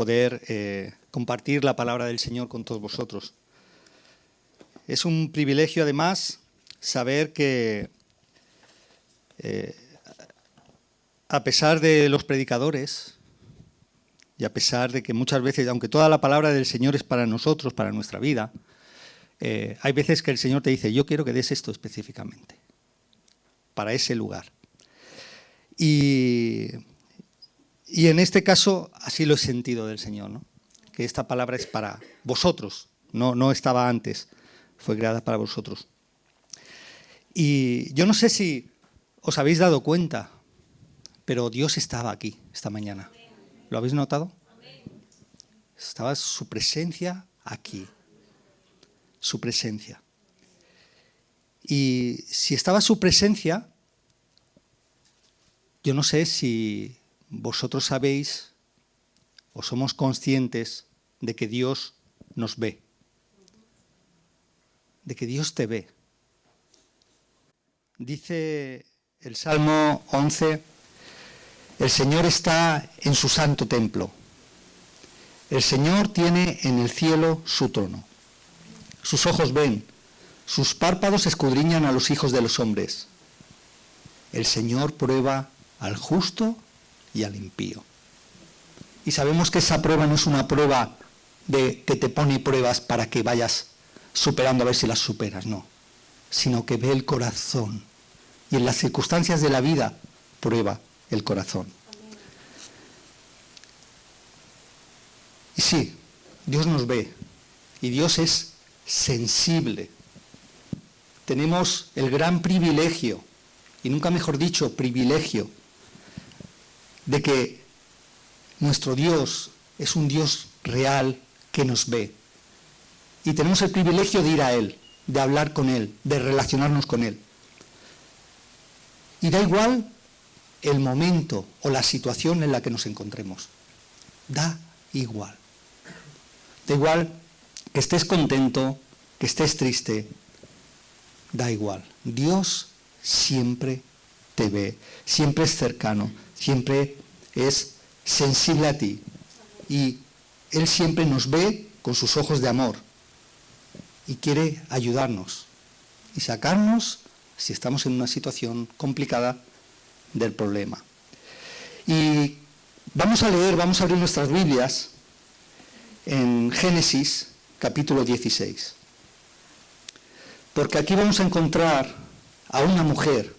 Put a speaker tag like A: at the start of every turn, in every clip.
A: poder compartir la palabra del Señor con todos vosotros. Es un privilegio, además, saber que a pesar de los predicadores y a pesar de que muchas veces, aunque toda la palabra del Señor es para nosotros, para nuestra vida, hay veces que el Señor te dice, yo quiero que des esto específicamente, para ese lugar. Y en este caso, así lo he sentido del Señor, ¿no? Que esta palabra es para vosotros, no estaba antes, fue creada para vosotros. Y yo no sé si os habéis dado cuenta, pero Dios estaba aquí esta mañana. ¿Lo habéis notado? Estaba su presencia aquí, su presencia. Y si estaba su presencia, yo no sé si vosotros sabéis o somos conscientes de que Dios nos ve, de que Dios te ve. Dice el Salmo 11, el Señor está en su santo templo. El Señor tiene en el cielo su trono. Sus ojos ven, sus párpados escudriñan a los hijos de los hombres. El Señor prueba al justo y al impío. Y sabemos que esa prueba no es una prueba de que te pone pruebas para que vayas superando a ver si las superas, no. Sino que ve el corazón. Y en las circunstancias de la vida prueba el corazón. Y sí, Dios nos ve. Y Dios es sensible. Tenemos el gran privilegio, y nunca mejor dicho, privilegio, de que nuestro Dios es un Dios real que nos ve. Y tenemos el privilegio de ir a Él, de hablar con Él, de relacionarnos con Él. Y da igual el momento o la situación en la que nos encontremos. Da igual. Da igual que estés contento, que estés triste. Da igual. Dios siempre te ve, siempre es cercano, siempre es sensible a ti. Y Él siempre nos ve con sus ojos de amor y quiere ayudarnos y sacarnos, si estamos en una situación complicada, del problema. Y vamos a abrir nuestras Biblias en Génesis capítulo 16. Porque aquí vamos a encontrar a una mujer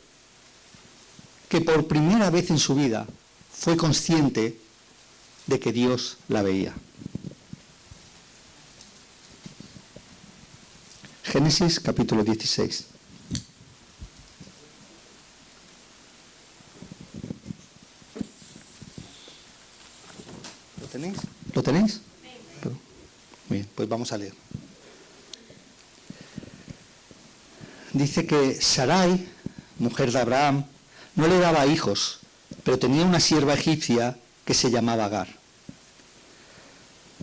A: que por primera vez en su vida fue consciente de que Dios la veía. Génesis capítulo 16. ¿Lo tenéis? ¿Lo tenéis? Muy bien, pues vamos a leer. Dice que Sarai, mujer de Abraham, no le daba hijos, pero tenía una sierva egipcia que se llamaba Agar.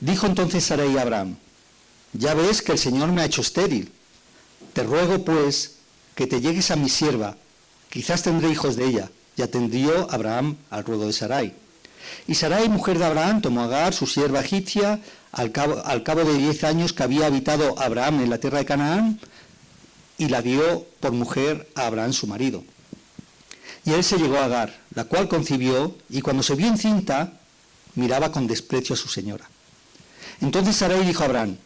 A: Dijo entonces Sarai a Abraham, ya ves que el Señor me ha hecho estéril. Te ruego, pues, que te llegues a mi sierva, quizás tendré hijos de ella. Y atendió Abraham al ruego de Sarai. Y Sarai, mujer de Abraham, tomó a Agar, su sierva egipcia, al cabo de 10 años que había habitado Abraham en la tierra de Canaán, y la dio por mujer a Abraham su marido. Y él se llegó a Agar, la cual concibió, y cuando se vio encinta, miraba con desprecio a su señora. Entonces Sarai dijo a Abraham,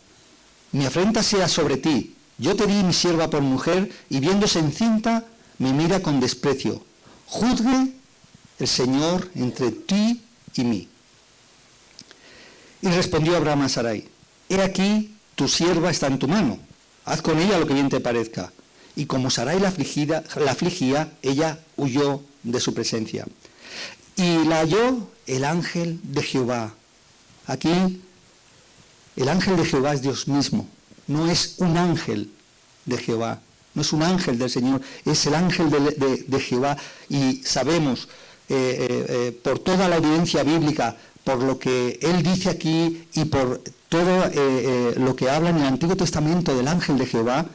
A: mi afrenta sea sobre ti, yo te di mi sierva por mujer, y viéndose encinta, me mira con desprecio. Juzgue el Señor entre ti y mí. Y respondió Abraham a Sarai, he aquí, tu sierva está en tu mano, haz con ella lo que bien te parezca. Y como Sarai la afligía, ella huyó de su presencia. Y la halló el ángel de Jehová. Aquí, el ángel de Jehová es Dios mismo. No es un ángel de Jehová, no es un ángel del Señor, es el ángel de Jehová. Y sabemos, por toda la evidencia bíblica, por lo que él dice aquí y por todo lo que habla en el Antiguo Testamento del ángel de Jehová,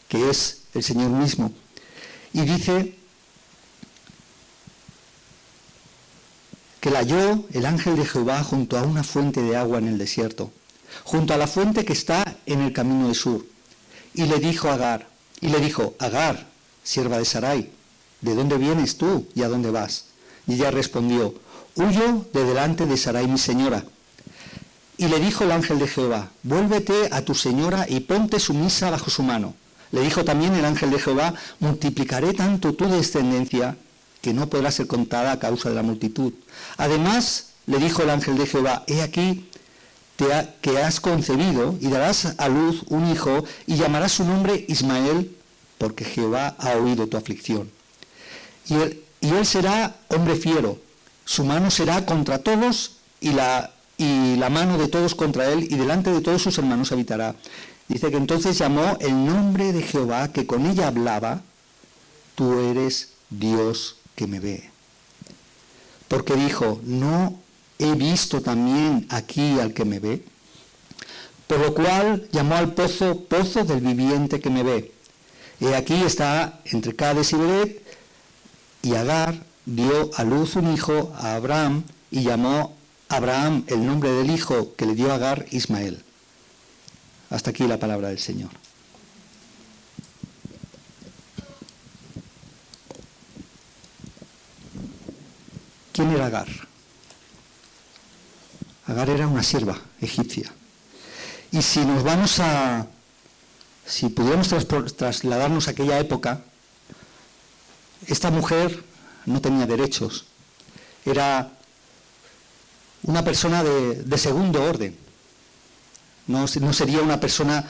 A: que es el Señor mismo. Y dice que la halló el ángel de Jehová junto a una fuente de agua en el desierto, junto a la fuente que está en el camino de Sur. Y le dijo Agar, Agar, sierva de Sarai, ¿de dónde vienes tú y a dónde vas? Y ella respondió, huyo de delante de Sarai mi señora. Y le dijo el ángel de Jehová, vuélvete a tu señora y ponte sumisa bajo su mano. Le dijo también el ángel de Jehová, multiplicaré tanto tu descendencia que no podrá ser contada a causa de la multitud. Además, le dijo el ángel de Jehová, he aquí que has concebido y darás a luz un hijo y llamarás su nombre Ismael, porque Jehová ha oído tu aflicción. Y él será hombre fiero, su mano será contra todos y la mano de todos contra él, y delante de todos sus hermanos habitará. Dice que entonces llamó el nombre de Jehová, que con ella hablaba, tú eres Dios que me ve. Porque dijo, ¿no he visto también aquí al que me ve? Por lo cual llamó al pozo, pozo del viviente que me ve. Y aquí está entre Cades y Beret, y Agar dio a luz un hijo a Abraham, y llamó Abraham el nombre del hijo que le dio a Agar, Ismael. Hasta aquí la palabra del Señor. ¿Quién era Agar? Agar era una sierva egipcia. Y si pudiéramos trasladarnos a aquella época, esta mujer no tenía derechos. Era una persona de segundo orden. No sería una persona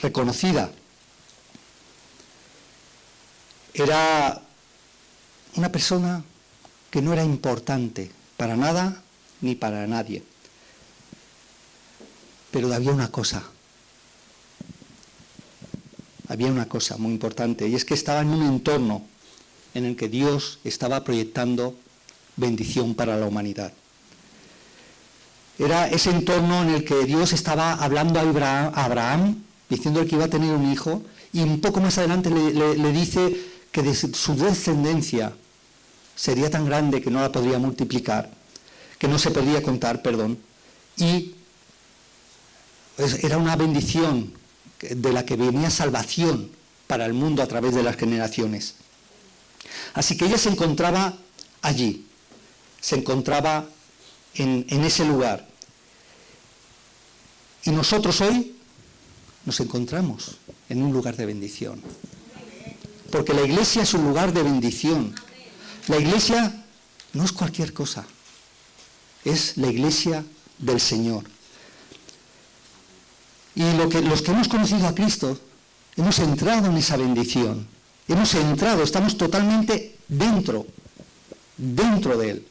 A: reconocida. Era una persona que no era importante para nada ni para nadie. Pero había una cosa muy importante, y es que estaba en un entorno en el que Dios estaba proyectando bendición para la humanidad. Era ese entorno en el que Dios estaba hablando a Abraham, diciéndole que iba a tener un hijo, y un poco más adelante le dice que de su descendencia sería tan grande que no la podría multiplicar, que no se podría contar, y era una bendición de la que venía salvación para el mundo a través de las generaciones. Así que ella se encontraba allí, se encontraba en ese lugar. Y nosotros hoy nos encontramos en un lugar de bendición. Porque la iglesia es un lugar de bendición. La iglesia no es cualquier cosa. Es la iglesia del Señor. Y los que hemos conocido a Cristo, hemos entrado en esa bendición. Estamos totalmente dentro de Él.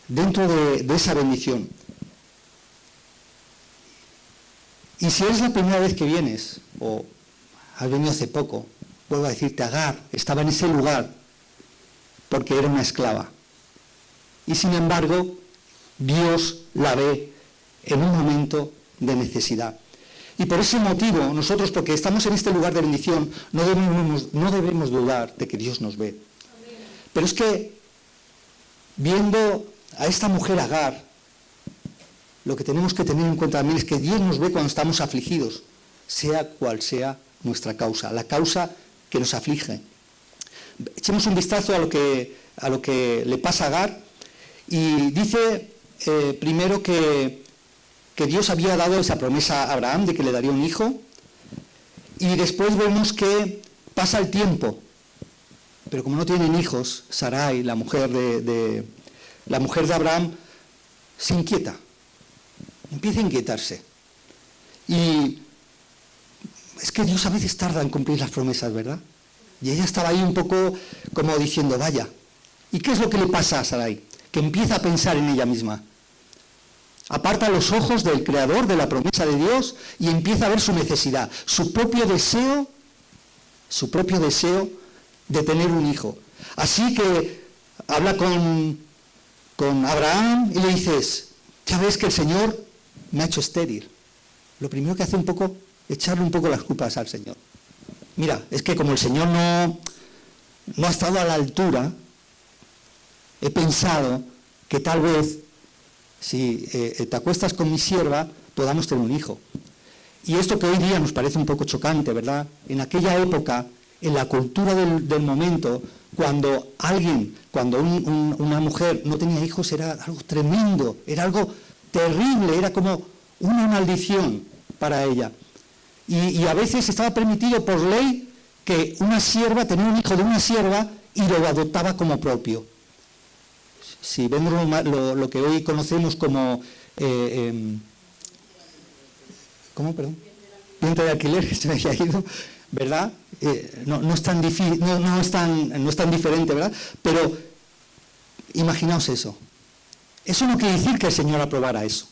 A: Dentro de esa bendición. Y si es la primera vez que vienes, o has venido hace poco, vuelvo a decirte, Agar estaba en ese lugar porque era una esclava. Y sin embargo, Dios la ve en un momento de necesidad. Y por ese motivo, nosotros, porque estamos en este lugar de bendición, no debemos dudar de que Dios nos ve. Pero es que, viendo a esta mujer Agar, lo que tenemos que tener en cuenta también es que Dios nos ve cuando estamos afligidos, sea cual sea nuestra causa, la causa que nos aflige. Echemos un vistazo a lo que le pasa a Agar, y dice primero que Dios había dado esa promesa a Abraham de que le daría un hijo, y después vemos que pasa el tiempo, pero como no tienen hijos, Sarai, la mujer de Abraham, se inquieta, empieza a inquietarse. Y es que Dios a veces tarda en cumplir las promesas, ¿verdad? Y ella estaba ahí un poco como diciendo, vaya. ¿Y qué es lo que le pasa a Sarai? Que empieza a pensar en ella misma. Aparta los ojos del creador de la promesa de Dios y empieza a ver su necesidad, su propio deseo de tener un hijo. Así que habla con Abraham y le dices, ya ves que el Señor me ha hecho estéril. Lo primero que hace echarle un poco las culpas al Señor. Mira, es que como el Señor no ha estado a la altura, he pensado que tal vez, si te acuestas con mi sierva, podamos tener un hijo. Y esto que hoy día nos parece un poco chocante, ¿verdad? En aquella época, en la cultura del momento, cuando una mujer no tenía hijos, era algo tremendo, era algo terrible, era como una maldición para ella. Y a veces estaba permitido por ley que una sierva tenía un hijo de una sierva y lo adoptaba como propio. Si vemos lo que hoy conocemos como... ¿cómo, perdón? Vientre de alquiler, se me había ido, ¿verdad? No es tan difícil, no es tan diferente, ¿verdad? Pero imaginaos eso. Eso no quiere decir que el Señor aprobara eso.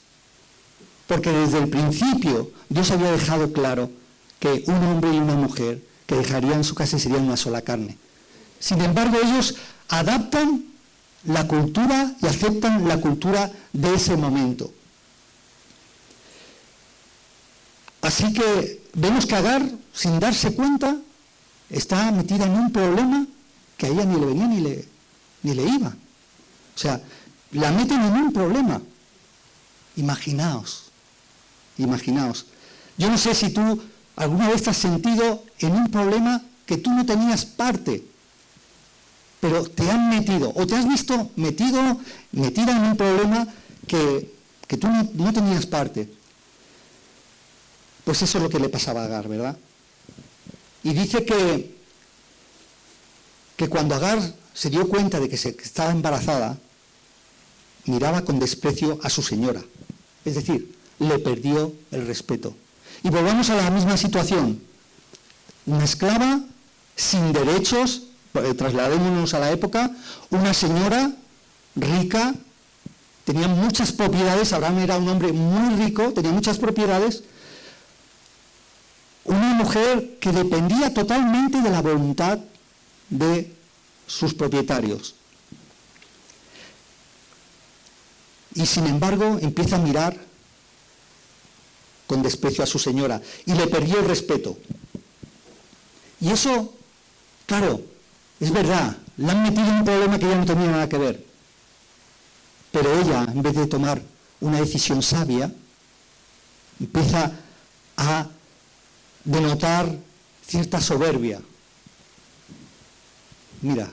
A: Porque desde el principio Dios había dejado claro que un hombre y una mujer que dejarían su casa y serían una sola carne. Sin embargo, ellos adaptan la cultura y aceptan la cultura de ese momento. Así que vemos que Agar, sin darse cuenta, está metida en un problema que a ella ni le venía ni le iba. O sea, la meten en un problema. Imaginaos. Yo no sé si tú alguna vez te has sentido en un problema que tú no tenías parte, pero te han metido, o te has visto metida en un problema que tú no tenías parte. Pues eso es lo que le pasaba a Agar, ¿verdad? Y dice que cuando Agar se dio cuenta de que estaba embarazada, miraba con desprecio a su señora. Es decir, le perdió el respeto. Y volvamos a la misma situación. Una esclava, sin derechos, trasladémonos a la época, una señora rica, tenía muchas propiedades, Abraham era un hombre muy rico, tenía muchas propiedades, una mujer que dependía totalmente de la voluntad de sus propietarios. Y sin embargo empieza a mirar con desprecio a su señora y le perdió el respeto. Y eso, claro, es verdad, la han metido en un problema que ya no tenía nada que ver. Pero ella, en vez de tomar una decisión sabia, empieza a denotar cierta soberbia. Mira,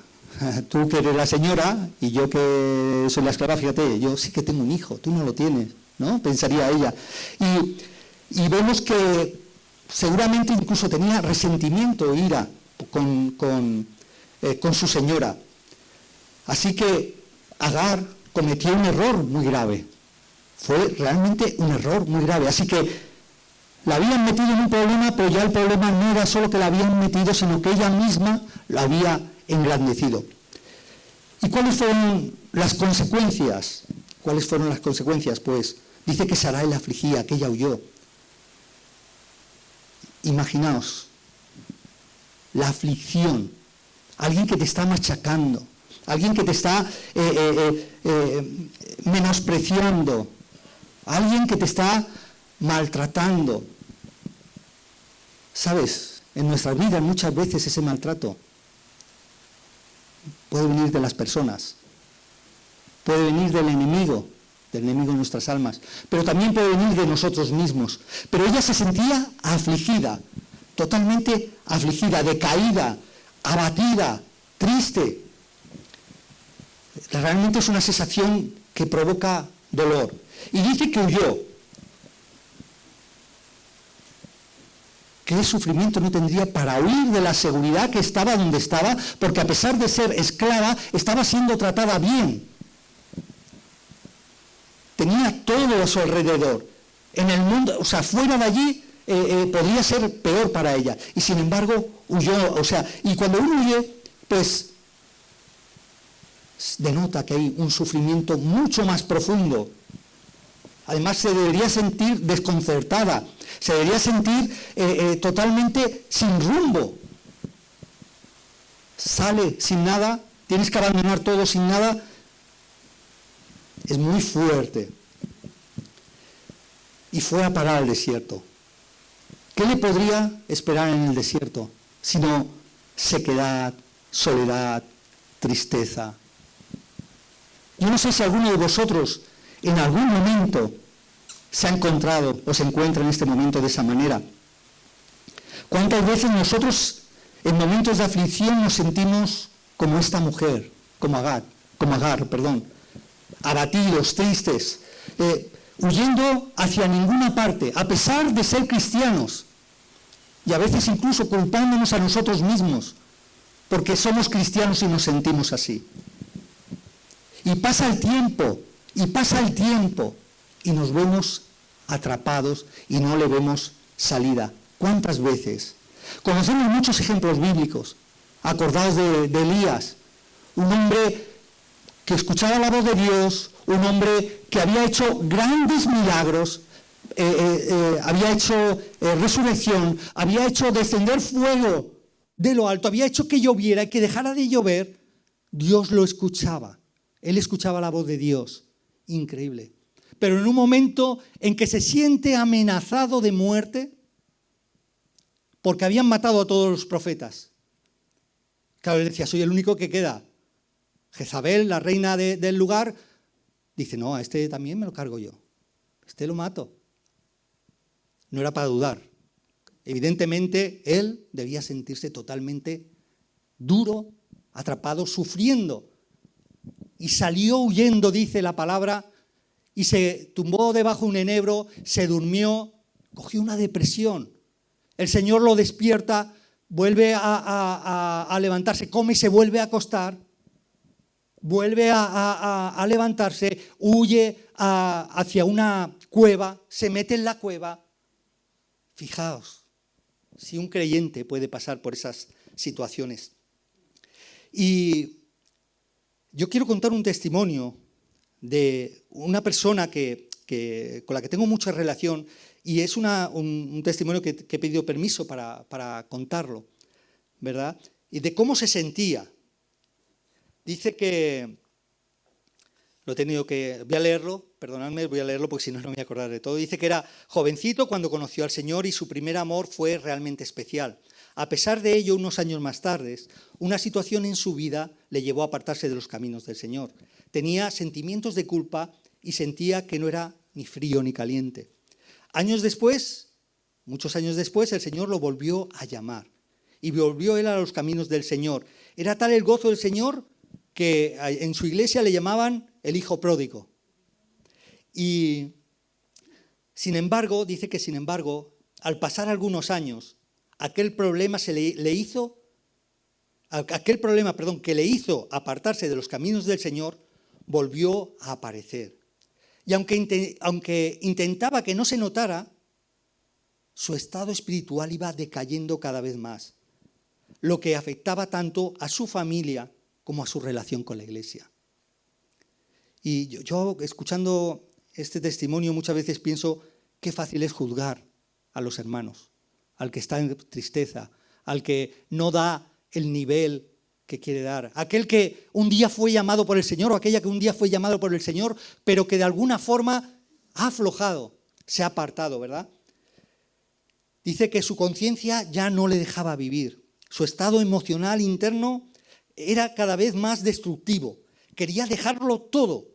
A: tú que eres la señora y yo que soy la esclava, fíjate, yo sí que tengo un hijo, tú no lo tienes, ¿no? Pensaría ella. Y vemos que seguramente incluso tenía resentimiento, ira con su señora. Así que Agar cometió un error muy grave. Fue realmente un error muy grave. Así que la habían metido en un problema, pero ya el problema no era solo que la habían metido, sino que ella misma la había engrandecido. ¿Y cuáles fueron las consecuencias? Pues dice que Sarai la afligía, que ella huyó. Imaginaos, la aflicción, alguien que te está machacando, alguien que te está menospreciando, alguien que te está maltratando. ¿Sabes? En nuestra vida muchas veces ese maltrato puede venir de las personas, puede venir del enemigo de nuestras almas, pero también puede venir de nosotros mismos. Pero ella se sentía afligida, totalmente afligida, decaída, abatida, triste. Realmente es una sensación que provoca dolor. Y dice que huyó. ¿Qué sufrimiento no tendría para huir de la seguridad que estaba donde estaba? Porque a pesar de ser esclava, estaba siendo tratada bien. Tenía todo a su alrededor. En el mundo, o sea, fuera de allí, podría ser peor para ella. Y sin embargo, huyó. O sea, y cuando uno huye, pues denota que hay un sufrimiento mucho más profundo. Además, se debería sentir desconcertada, se debería sentir totalmente sin rumbo. Sale sin nada, tienes que abandonar todo sin nada. Es muy fuerte. Y fue a parar al desierto. ¿Qué le podría esperar en el desierto? Sino sequedad, soledad, tristeza. Yo no sé si alguno de vosotros en algún momento se ha encontrado o se encuentra en este momento de esa manera. ¿Cuántas veces nosotros en momentos de aflicción nos sentimos como esta mujer, como Agar, abatidos, tristes, huyendo hacia ninguna parte, a pesar de ser cristianos, y a veces incluso culpándonos a nosotros mismos, porque somos cristianos y nos sentimos así? Y pasa el tiempo, y nos vemos atrapados y no le vemos salida. ¿Cuántas veces? Conocemos muchos ejemplos bíblicos. Acordaos de Elías, un hombre que escuchaba la voz de Dios, un hombre que había hecho grandes milagros, había hecho resurrección, había hecho descender fuego de lo alto, había hecho que lloviera y que dejara de llover. Dios lo escuchaba. Él escuchaba la voz de Dios. Increíble. Pero en un momento en que se siente amenazado de muerte, porque habían matado a todos los profetas. Claro, él decía, soy el único que queda. Jezabel, la reina del lugar, dice, no, a este también me lo cargo yo. Este lo mato. No era para dudar. Evidentemente, él debía sentirse totalmente duro, atrapado, sufriendo. Y salió huyendo, dice la palabra, y se tumbó debajo de un enebro, se durmió, cogió una depresión. El Señor lo despierta, vuelve a levantarse, come y se vuelve a acostar, vuelve a levantarse, huye hacia una cueva, se mete en la cueva. Fijaos, si un creyente puede pasar por esas situaciones. Y yo quiero contar un testimonio de una persona con la que tengo mucha relación, y es un testimonio que he pedido permiso para contarlo, ¿verdad? Y de cómo se sentía. Dice que, voy a leerlo, perdonadme, voy a leerlo porque si no, no me voy a acordar de todo. Dice que era jovencito cuando conoció al Señor y su primer amor fue realmente especial. A pesar de ello, unos años más tarde, una situación en su vida le llevó a apartarse de los caminos del Señor. Tenía sentimientos de culpa y sentía que no era ni frío ni caliente. Muchos años después, el Señor lo volvió a llamar y volvió él a los caminos del Señor. Era tal el gozo del Señor que en su iglesia le llamaban el hijo pródigo. Y sin embargo, dice que al pasar algunos años, aquel problema que le hizo apartarse de los caminos del Señor, volvió a aparecer. Y aunque intentaba que no se notara, su estado espiritual iba decayendo cada vez más, lo que afectaba tanto a su familia como a su relación con la iglesia. Y yo escuchando este testimonio muchas veces pienso qué fácil es juzgar a los hermanos, al que está en tristeza, al que no da el nivel que quiere dar, aquel que un día fue llamado por el Señor o aquella que un día fue llamado por el Señor, pero que de alguna forma ha aflojado, se ha apartado, ¿verdad? Dice que su conciencia ya no le dejaba vivir, su estado emocional interno era cada vez más destructivo, quería dejarlo todo,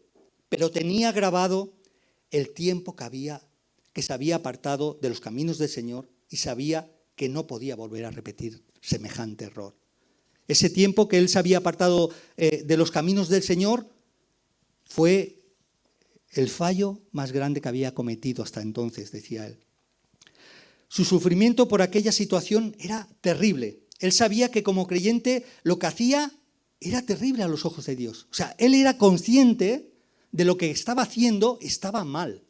A: pero tenía grabado el tiempo que se había apartado de los caminos del Señor y sabía que no podía volver a repetir semejante error. Ese tiempo que él se había apartado de los caminos del Señor fue el fallo más grande que había cometido hasta entonces, decía él. Su sufrimiento por aquella situación era terrible. Él sabía que como creyente lo que hacía era terrible a los ojos de Dios. O sea, él era consciente de lo que estaba haciendo estaba mal.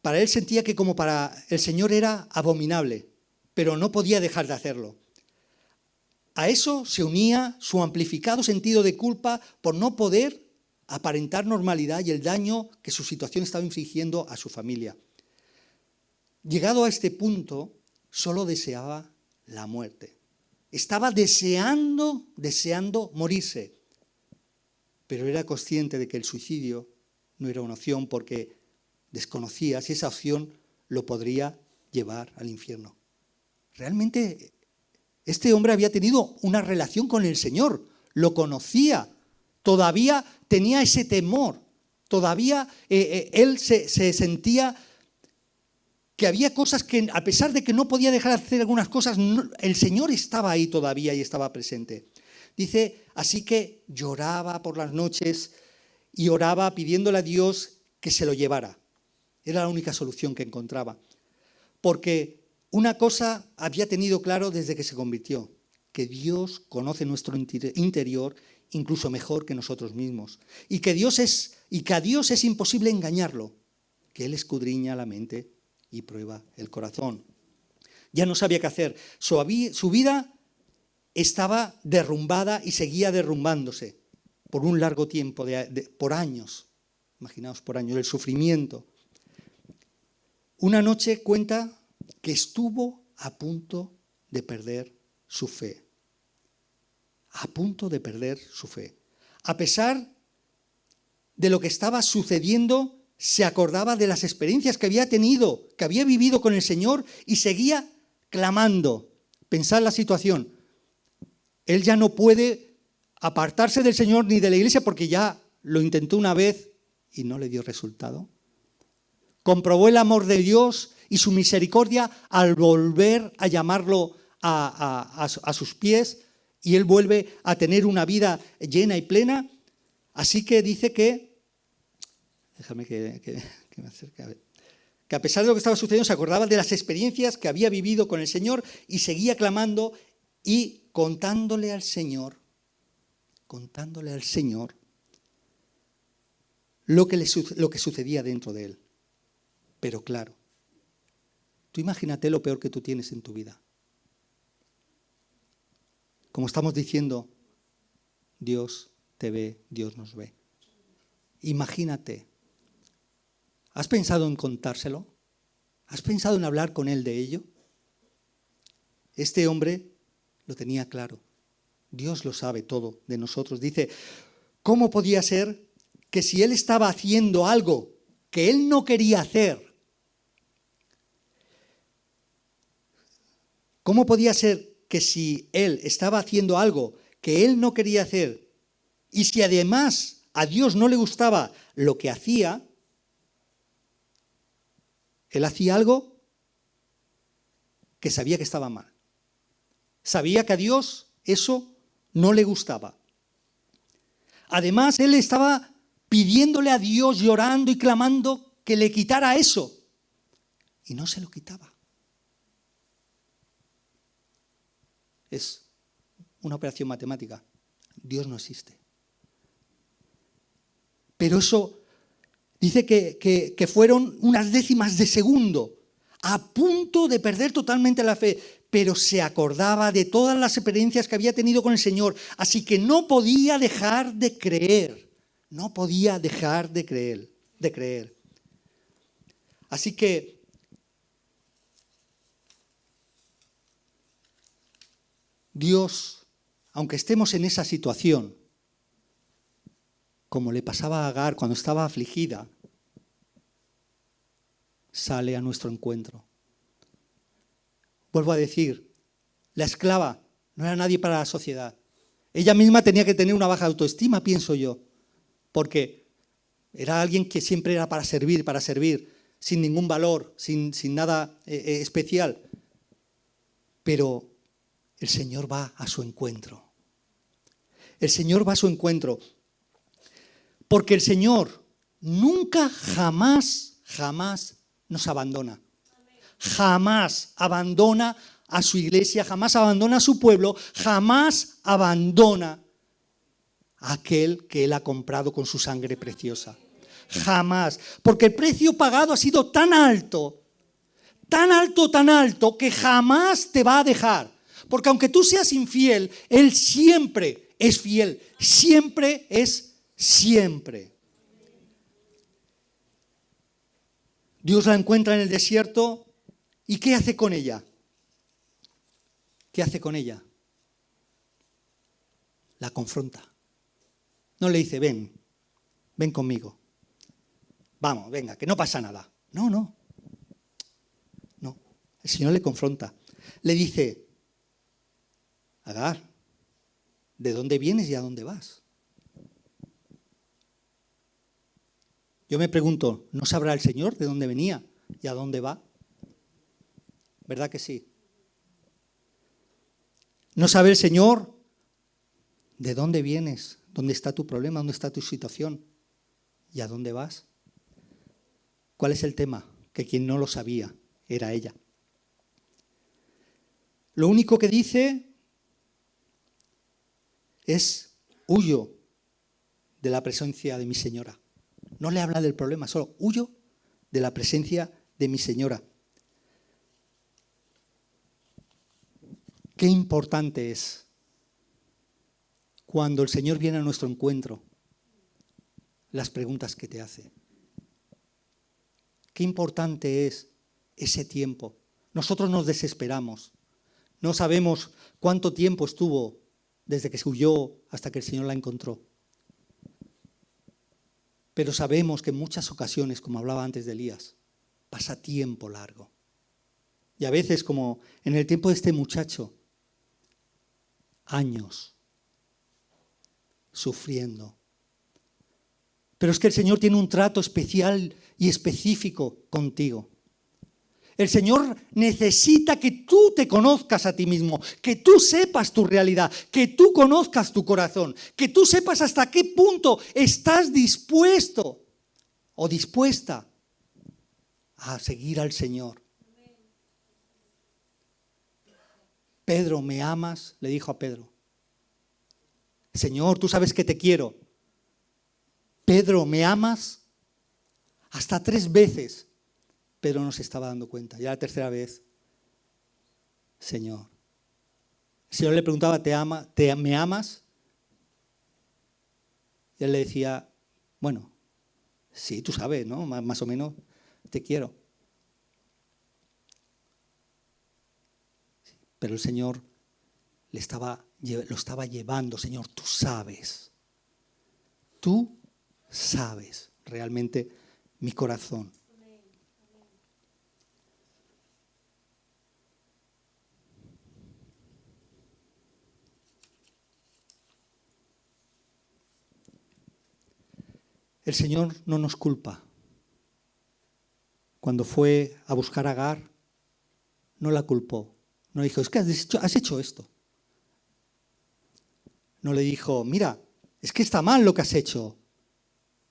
A: Para él sentía que como para el Señor era abominable, pero no podía dejar de hacerlo. A eso se unía su amplificado sentido de culpa por no poder aparentar normalidad y el daño que su situación estaba infligiendo a su familia. Llegado a este punto, solo deseaba la muerte. Estaba deseando morirse, pero era consciente de que el suicidio no era una opción porque desconocía si esa opción lo podría llevar al infierno. Realmente este hombre había tenido una relación con el Señor, lo conocía, todavía tenía ese temor, todavía él se sentía que había cosas que, a pesar de que no podía dejar de hacer algunas cosas, el Señor estaba ahí todavía y estaba presente. Dice, así que lloraba por las noches y oraba pidiéndole a Dios que se lo llevara. Era la única solución que encontraba. Porque una cosa había tenido claro desde que se convirtió, que Dios conoce nuestro interior incluso mejor que nosotros mismos. Y que a Dios es imposible engañarlo, que Él escudriña la mente y prueba el corazón. Ya no sabía qué hacer. Su vida estaba derrumbada y seguía derrumbándose por un largo tiempo, por años. Imaginaos, por años, el sufrimiento. Una noche cuenta que estuvo a punto de perder su fe. A punto de perder su fe. A pesar de lo que estaba sucediendo, se acordaba de las experiencias que había tenido, que había vivido con el Señor y seguía clamando. Pensad la situación. Él ya no puede apartarse del Señor ni de la iglesia porque ya lo intentó una vez y no le dio resultado. Comprobó el amor de Dios y su misericordia al volver a llamarlo a sus pies y él vuelve a tener una vida llena y plena. Así que dice que, déjame que me acerque a ver, que a pesar de lo que estaba sucediendo se acordaba de las experiencias que había vivido con el Señor y seguía clamando y contándole al Señor lo que sucedía dentro de él. Pero claro, tú imagínate lo peor que tú tienes en tu vida. Como estamos diciendo, Dios te ve, Dios nos ve. Imagínate. ¿Has pensado en contárselo? ¿Has pensado en hablar con él de ello? Este hombre lo tenía claro. Dios lo sabe todo de nosotros. Dice, ¿cómo podía ser que si él estaba haciendo algo que él no quería hacer? ¿Cómo podía ser que si él estaba haciendo algo que él no quería hacer y si además a Dios no le gustaba lo que hacía, él hacía algo que sabía que estaba mal? Sabía que a Dios eso no le gustaba. Además, él estaba pidiéndole a Dios, llorando y clamando que le quitara eso. Y no se lo quitaba. Es una operación matemática. Dios no existe. Pero eso dice que fueron unas décimas de segundo, a punto de perder totalmente la fe, pero se acordaba de todas las experiencias que había tenido con el Señor, así que no podía dejar de creer, no podía dejar de creer. Así que Dios, aunque estemos en esa situación, como le pasaba a Agar cuando estaba afligida, sale a nuestro encuentro. Vuelvo a decir, la esclava no era nadie para la sociedad. Ella misma tenía que tener una baja autoestima, pienso yo, porque era alguien que siempre era para servir, sin ningún valor, sin nada especial. Pero el Señor va a su encuentro. El Señor va a su encuentro. Porque el Señor nunca, jamás nos abandona. Jamás abandona a su iglesia, jamás abandona a su pueblo, jamás abandona a aquel que Él ha comprado con su sangre preciosa. Jamás. Porque el precio pagado ha sido tan alto, que jamás te va a dejar. Porque aunque tú seas infiel, Él siempre es fiel. Siempre es siempre. Dios la encuentra en el desierto. ¿Y qué hace con ella? ¿Qué hace con ella? La confronta. No le dice, ven conmigo. Vamos, venga, que no pasa nada. No. El Señor le confronta. Le dice, Agar, de dónde vienes y a dónde vas. Yo me pregunto, ¿no sabrá el Señor de dónde venía y a dónde va? ¿Verdad que sí? ¿No sabe el Señor de dónde vienes, dónde está tu problema, dónde está tu situación y a dónde vas? ¿Cuál es el tema? Que quien no lo sabía era ella. Lo único que dice es: huyo de la presencia de mi señora. No le habla del problema, solo huyo de la presencia de mi señora. Qué importante es cuando el Señor viene a nuestro encuentro, las preguntas que te hace. Qué importante es ese tiempo. Nosotros nos desesperamos. No sabemos cuánto tiempo estuvo desde que se huyó hasta que el Señor la encontró. Pero sabemos que en muchas ocasiones, como hablaba antes de Elías, pasa tiempo largo. Y a veces, como en el tiempo de este muchacho, años sufriendo. Pero es que el Señor tiene un trato especial y específico contigo. El Señor necesita que tú te conozcas a ti mismo, que tú sepas tu realidad, que tú conozcas tu corazón, que tú sepas hasta qué punto estás dispuesto o dispuesta a seguir al Señor. Pedro, ¿me amas? Le dijo a Pedro. Señor, tú sabes que te quiero. Pedro, ¿me amas? Hasta 3 veces. Pedro no se estaba dando cuenta. Ya la tercera vez, Señor. El Señor le preguntaba, ¿me amas? Y él le decía, bueno, sí, tú sabes, ¿no? Más o menos, te quiero. Pero el Señor lo estaba llevando. Señor, tú sabes realmente mi corazón. El Señor no nos culpa. Cuando fue a buscar a Agar, no la culpó. No le dijo, es que has hecho esto. No le dijo, mira, es que está mal lo que has hecho.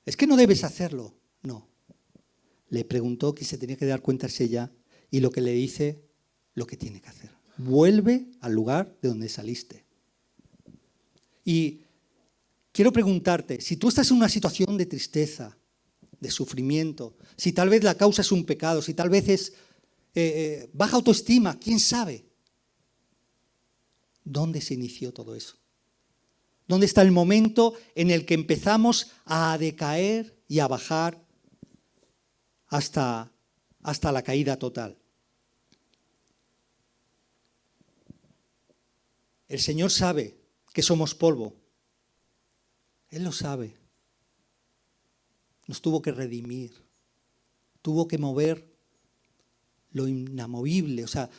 A: Es que no debes hacerlo. No. Le preguntó que se tenía que dar cuenta es ella y lo que le dice, lo que tiene que hacer. Vuelve al lugar de donde saliste. Y quiero preguntarte, si tú estás en una situación de tristeza, de sufrimiento, si tal vez la causa es un pecado, si tal vez es baja autoestima, ¿quién sabe? ¿Dónde se inició todo eso? ¿Dónde está el momento en el que empezamos a decaer y a bajar hasta la caída total? El Señor sabe que somos polvo. Él lo sabe. Nos tuvo que redimir. Tuvo que mover lo inamovible, o sea,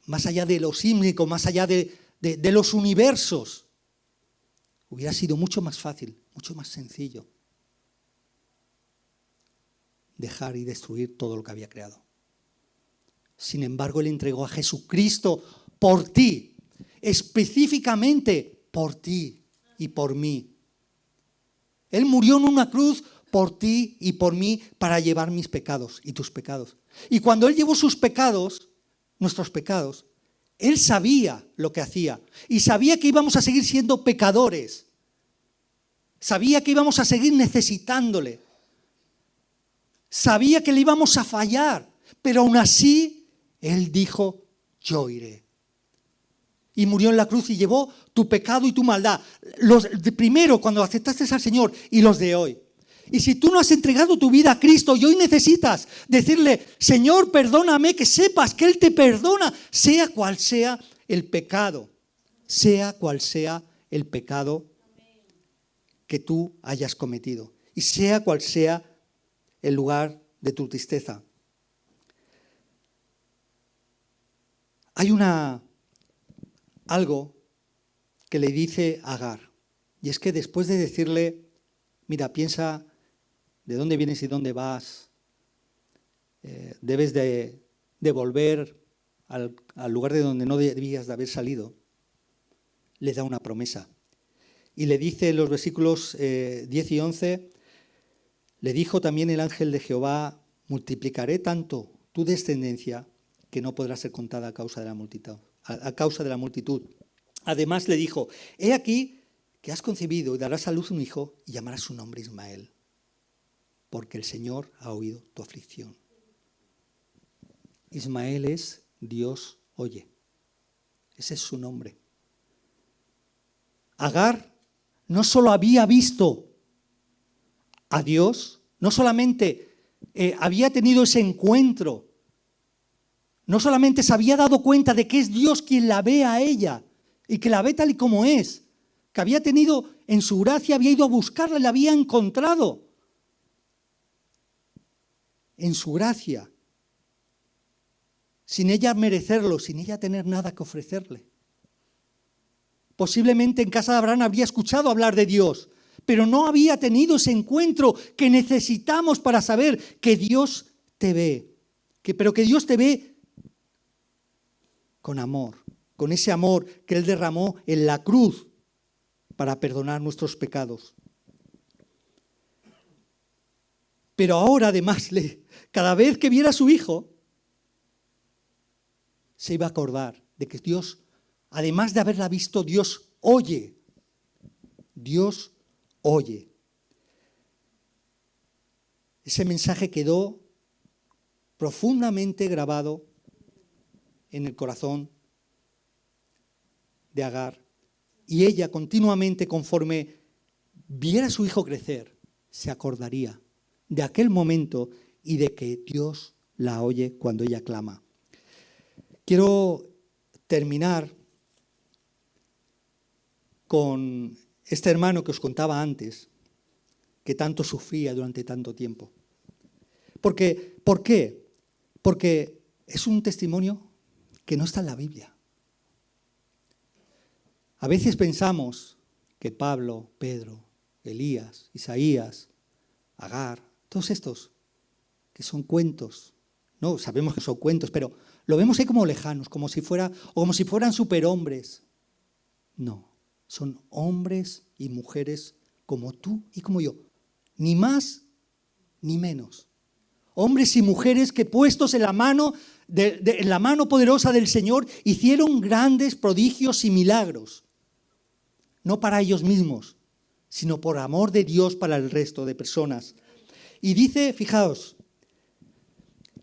A: más allá de lo sísmico, más allá de los universos. Hubiera sido mucho más fácil, mucho más sencillo dejar y destruir todo lo que había creado. Sin embargo, Él entregó a Jesucristo por ti, específicamente por ti y por mí. Él murió en una cruz por ti y por mí para llevar mis pecados y tus pecados. Y cuando Él llevó sus pecados, nuestros pecados, Él sabía lo que hacía y sabía que íbamos a seguir siendo pecadores. Sabía que íbamos a seguir necesitándole. Sabía que le íbamos a fallar, pero aún así Él dijo, yo iré. Y murió en la cruz y llevó tu pecado y tu maldad. Los de primero cuando aceptaste al Señor y los de hoy. Y si tú no has entregado tu vida a Cristo y hoy necesitas decirle, Señor, perdóname, que sepas que Él te perdona, sea cual sea el pecado. Sea cual sea el pecado que tú hayas cometido. Y sea cual sea el lugar de tu tristeza. Hay algo que le dice a Agar. Y es que después de decirle, mira, piensa de dónde vienes y dónde vas, debes de volver al lugar de donde no debías de haber salido, le da una promesa. Y le dice en los versículos 10 y 11, le dijo también el ángel de Jehová, multiplicaré tanto tu descendencia que no podrá ser contada a causa de la multitud. Además le dijo, he aquí que has concebido y darás a luz un hijo y llamarás su nombre Ismael, porque el Señor ha oído tu aflicción. Ismael es Dios oye. Ese es su nombre. Agar no solo había visto a Dios, no solamente había tenido ese encuentro, no solamente se había dado cuenta de que es Dios quien la ve a ella y que la ve tal y como es, que había tenido en su gracia, había ido a buscarla y la había encontrado en su gracia, sin ella merecerlo, sin ella tener nada que ofrecerle. Posiblemente en casa de Abraham habría escuchado hablar de Dios, pero no había tenido ese encuentro que necesitamos para saber que Dios te ve, pero que Dios te ve con amor, con ese amor que Él derramó en la cruz para perdonar nuestros pecados. Pero ahora además, cada vez que viera a su hijo, se iba a acordar de que Dios, además de haberla visto, Dios oye. Dios oye. Ese mensaje quedó profundamente grabado en el corazón de Agar. Y ella continuamente, conforme viera a su hijo crecer, se acordaría de aquel momento y de que Dios la oye cuando ella clama. Quiero terminar con este hermano que os contaba antes, que tanto sufría durante tanto tiempo. ¿Por qué? Porque es un testimonio que no está en la Biblia. A veces pensamos que Pablo, Pedro, Elías, Isaías, Agar, todos estos, que son cuentos, no, sabemos que son cuentos, pero lo vemos ahí como lejanos, como si fueran superhombres. No, son hombres y mujeres como tú y como yo, ni más ni menos. Hombres y mujeres que puestos en la mano, en la mano poderosa del Señor, hicieron grandes prodigios y milagros. No para ellos mismos, sino por amor de Dios para el resto de personas. Y dice, fijaos,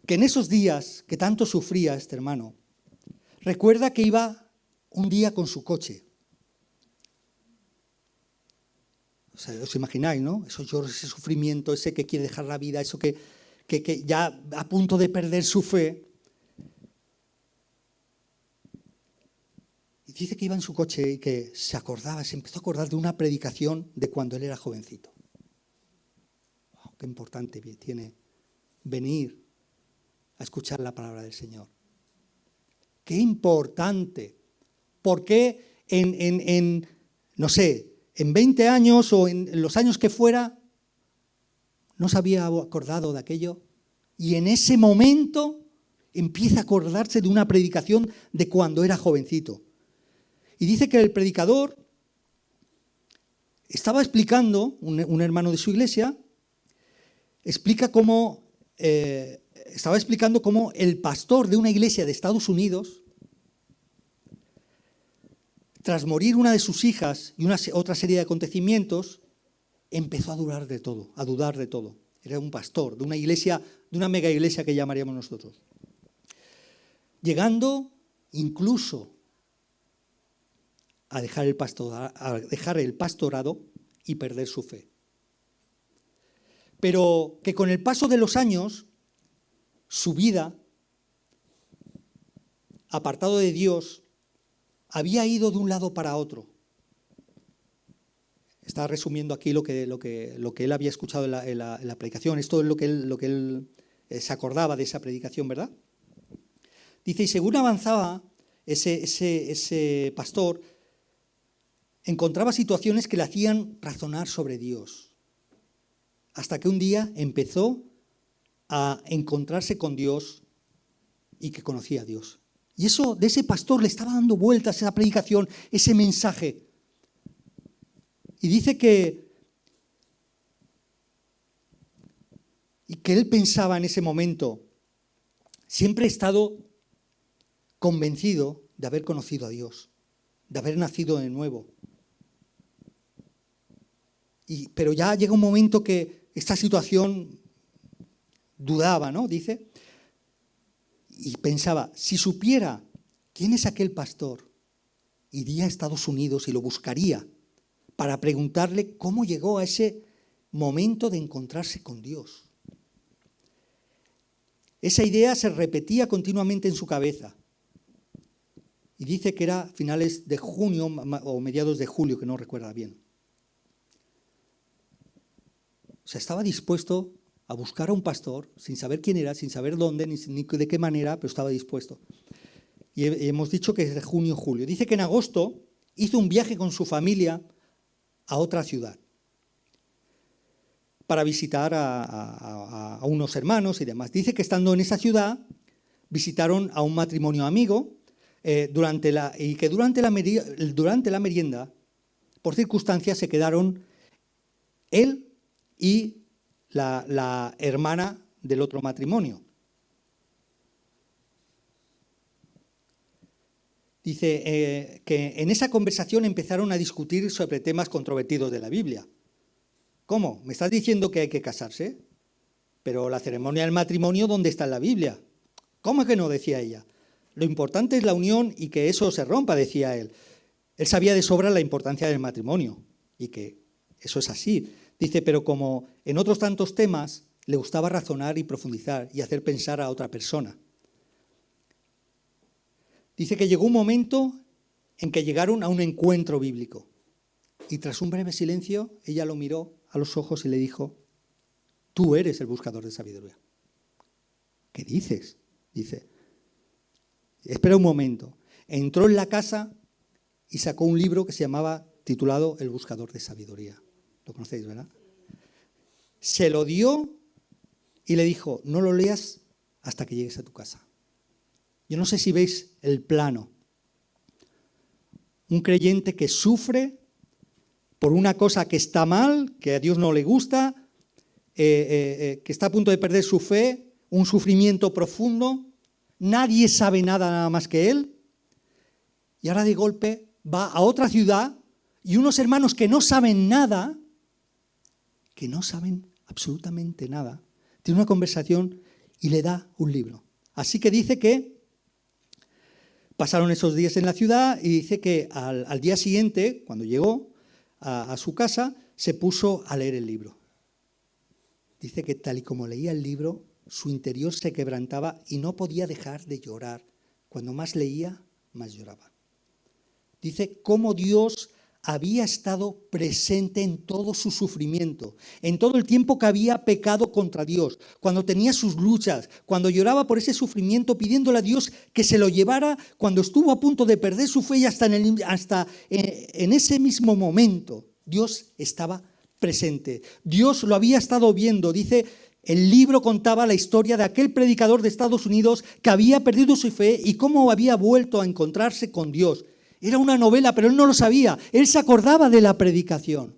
A: que en esos días que tanto sufría este hermano, recuerda que iba un día con su coche. O sea, os imagináis, ¿no? Esos lloros, ese sufrimiento, ese que quiere dejar la vida, eso que ya a punto de perder su fe. Y dice que iba en su coche y que se empezó a acordar de una predicación de cuando él era jovencito. Wow, qué importante tiene venir a escuchar la palabra del Señor. Qué importante. Porque no sé, en 20 años o en los años que fuera, no se había acordado de aquello. Y en ese momento empieza a acordarse de una predicación de cuando era jovencito. Y dice que el predicador estaba explicando, un hermano de su iglesia, estaba explicando cómo el pastor de una iglesia de Estados Unidos, tras morir una de sus hijas y otra serie de acontecimientos, empezó a dudar de todo. Era un pastor de una iglesia, de una mega iglesia que llamaríamos nosotros. Llegando incluso a dejar el pastorado y perder su fe. Pero que con el paso de los años, su vida, apartado de Dios, había ido de un lado para otro. Está resumiendo aquí lo que él había escuchado en la predicación. Esto es lo que él se acordaba de esa predicación, ¿verdad? Dice, y según avanzaba ese pastor, encontraba situaciones que le hacían razonar sobre Dios. Hasta que un día empezó a encontrarse con Dios y que conocía a Dios. Y eso, de ese pastor le estaba dando vueltas esa predicación, ese mensaje. Y dice que él pensaba en ese momento, siempre he estado convencido de haber conocido a Dios, de haber nacido de nuevo. Pero ya llega un momento que esta situación dudaba, ¿no? Dice, y pensaba, si supiera quién es aquel pastor, iría a Estados Unidos y lo buscaría para preguntarle cómo llegó a ese momento de encontrarse con Dios. Esa idea se repetía continuamente en su cabeza. Y dice que era finales de junio o mediados de julio, que no recuerda bien. O sea, estaba dispuesto a buscar a un pastor, sin saber quién era, sin saber dónde, ni de qué manera, pero estaba dispuesto. Y hemos dicho que es de junio, julio. Dice que en agosto hizo un viaje con su familia a otra ciudad para visitar a unos hermanos y demás. Dice que estando en esa ciudad visitaron a un matrimonio amigo durante la merienda, por circunstancias, se quedaron él y la hermana del otro matrimonio. Dice que en esa conversación empezaron a discutir sobre temas controvertidos de la Biblia. ¿Cómo? ¿Me estás diciendo que hay que casarse? Pero la ceremonia del matrimonio, ¿dónde está en la Biblia? ¿Cómo que no? Decía ella. Lo importante es la unión y que eso se rompa, decía él. Él sabía de sobra la importancia del matrimonio y que eso es así. Dice, pero como en otros tantos temas, le gustaba razonar y profundizar y hacer pensar a otra persona. Dice que llegó un momento en que llegaron a un encuentro bíblico. Y tras un breve silencio, ella lo miró a los ojos y le dijo, tú eres el buscador de sabiduría. ¿Qué dices? Dice, espera un momento. Entró en la casa y sacó un libro que se llamaba, titulado El buscador de sabiduría. Lo conocéis, ¿verdad? Se lo dio y le dijo, no lo leas hasta que llegues a tu casa. Yo no sé si veis el plano. Un creyente que sufre por una cosa que está mal, que a Dios no le gusta, que está a punto de perder su fe, un sufrimiento profundo, nadie sabe nada más que él, y ahora de golpe va a otra ciudad y unos hermanos que no saben nada, que no saben absolutamente nada, tiene una conversación y le da un libro. Así que dice que pasaron esos días en la ciudad y dice que al día siguiente, cuando llegó a su casa, se puso a leer el libro. Dice que tal y como leía el libro, su interior se quebrantaba y no podía dejar de llorar. Cuando más leía, más lloraba. Dice cómo Dios había estado presente en todo su sufrimiento, en todo el tiempo que había pecado contra Dios, cuando tenía sus luchas, cuando lloraba por ese sufrimiento, pidiéndole a Dios que se lo llevara, cuando estuvo a punto de perder su fe y hasta en ese mismo momento Dios estaba presente. Dios lo había estado viendo. Dice, el libro contaba la historia de aquel predicador de Estados Unidos que había perdido su fe y cómo había vuelto a encontrarse con Dios. Era una novela, pero él no lo sabía. Él se acordaba de la predicación.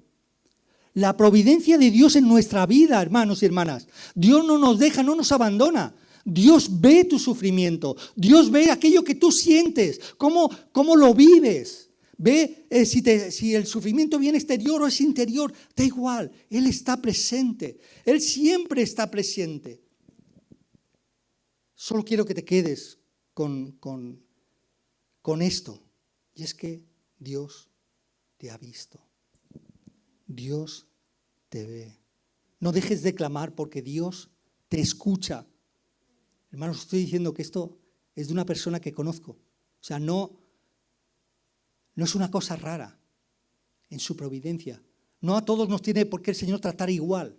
A: La providencia de Dios en nuestra vida, hermanos y hermanas. Dios no nos deja, no nos abandona. Dios ve tu sufrimiento. Dios ve aquello que tú sientes, cómo lo vives. Ve si el sufrimiento viene exterior o es interior. Da igual, Él está presente. Él siempre está presente. Solo quiero que te quedes con esto. Y es que Dios te ha visto. Dios te ve. No dejes de clamar porque Dios te escucha. Hermanos, estoy diciendo que esto es de una persona que conozco. O sea, no es una cosa rara en su providencia. No a todos nos tiene por qué el Señor tratar igual,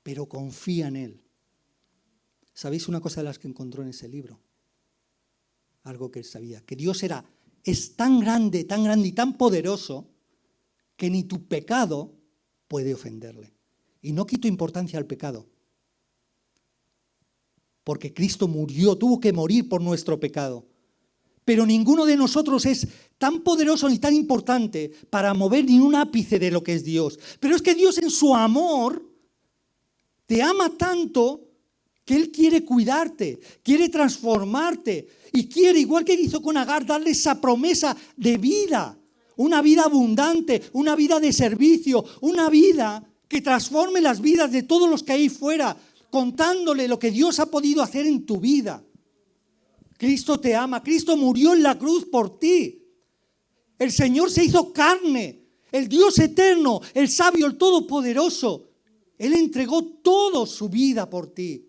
A: pero confía en Él. ¿Sabéis una cosa de las que encontró en ese libro? Algo que él sabía, que Dios es tan grande y tan poderoso
B: que ni tu pecado puede ofenderle. Y no quito importancia al pecado, porque Cristo murió, tuvo que morir por nuestro pecado. Pero ninguno de nosotros es tan poderoso ni tan importante para mover ni un ápice de lo que es Dios. Pero es que Dios en su amor te ama tanto que Él quiere cuidarte, quiere transformarte y quiere, igual que hizo con Agar, darle esa promesa de vida, una vida abundante, una vida de servicio, una vida que transforme las vidas de todos los que hay fuera, contándole lo que Dios ha podido hacer en tu vida. Cristo te ama, Cristo murió en la cruz por ti. El Señor se hizo carne, el Dios eterno, el sabio, el todopoderoso. Él entregó toda su vida por ti.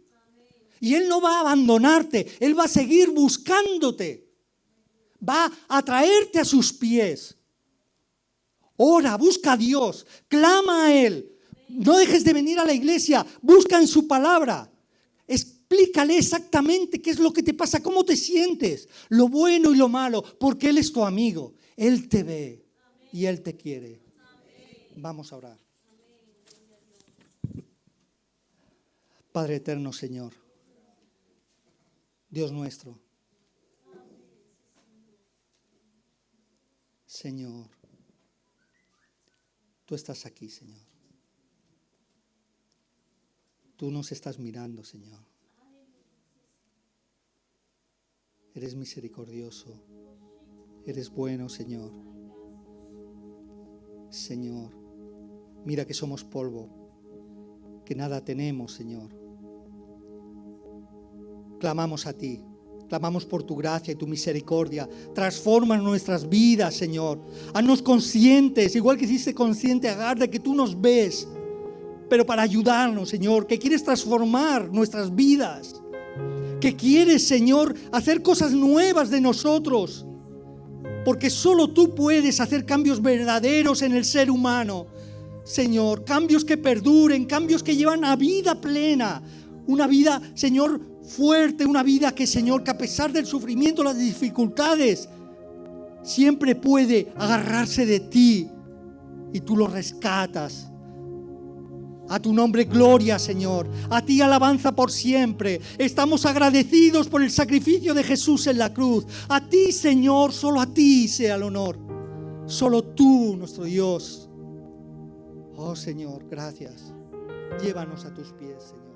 B: Y Él no va a abandonarte, Él va a seguir buscándote. Va a traerte a sus pies. Ora, busca a Dios, clama a Él. No dejes de venir a la iglesia, busca en su palabra. Explícale exactamente qué es lo que te pasa, cómo te sientes, lo bueno y lo malo, porque Él es tu amigo. Él te ve y Él te quiere. Vamos a orar. Padre eterno, Señor, Dios nuestro, Señor, tú estás aquí, Señor. Tú nos estás mirando, Señor. Eres misericordioso. Eres bueno, Señor. Señor, mira que somos polvo, que nada tenemos, Señor. Clamamos a ti, clamamos por tu gracia y tu misericordia. Transforma nuestras vidas, Señor. Haznos conscientes, igual que hiciste consciente a Agar, de que tú nos ves, pero para ayudarnos, Señor, que quieres transformar nuestras vidas, que quieres, Señor, hacer cosas nuevas de nosotros, porque solo tú puedes hacer cambios verdaderos en el ser humano, Señor, cambios que perduren, cambios que llevan a vida plena, una vida, Señor, fuerte, una vida que, Señor, que a pesar del sufrimiento, las dificultades, siempre puede agarrarse de ti y tú lo rescatas. A tu nombre gloria, Señor. A ti alabanza por siempre. Estamos agradecidos por el sacrificio de Jesús en la cruz. A ti, Señor, solo a ti sea el honor. Solo tú, nuestro Dios. Oh, Señor, gracias. Llévanos a tus pies, Señor.